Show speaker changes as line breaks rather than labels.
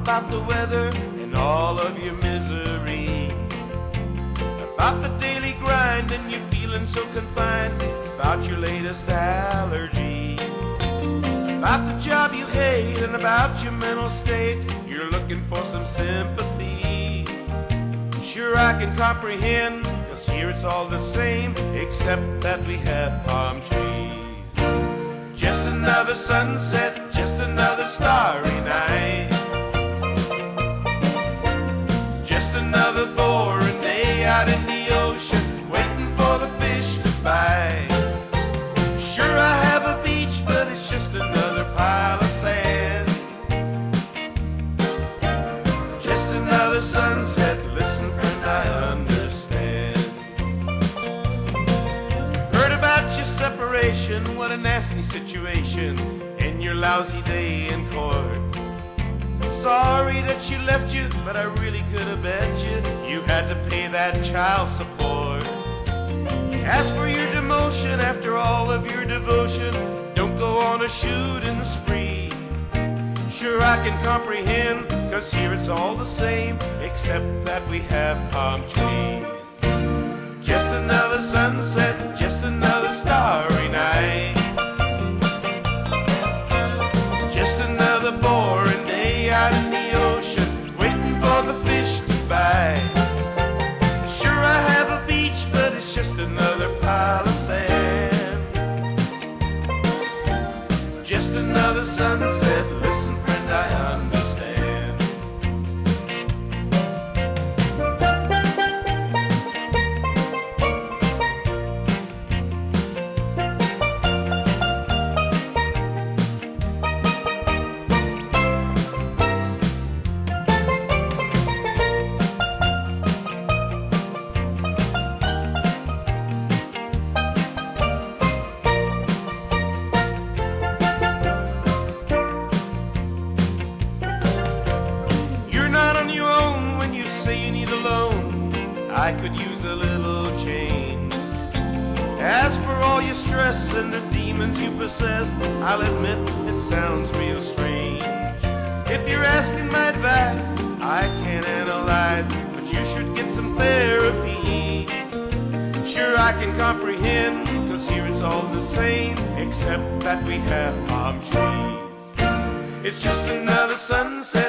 about the weather and all of your misery, about the daily grind and you feeling so confined, about your latest allergy, about the job you hate and about your mental state. You're looking for some sympathy. Sure, I can comprehend, 'cause here it's all the same, except that we have palm trees. Just another sunset, just another starry night, just another boring day out in the ocean, waiting for the fish to bite. Sure, I have a beach, but it's just another pile of sand. Just another sunset, listen friend, I understand. Heard about your separation, what a nasty situation, and your lousy day in court. Sorry that she left you, but I really could have bet you had to pay that child support. As for your demotion, after all of your devotion, don't go on a shooting spree. Sure, I can comprehend, 'cause here it's all the same, except that we have palm trees. Just another sunset, just another starry night, just another boring day out in the ocean, waiting for the fish to bite. Sure, I have a beach, but it's just another pile of sand. Just another sunset, listen friend, I understand. I could use a little change. As for all your stress and the demons you possess, I'll admit it sounds real strange. If you're asking my advice, I can't analyze, but you should get some therapy. Sure, I can comprehend, 'cause here it's all the same, except that we have palm trees. It's just another sunset,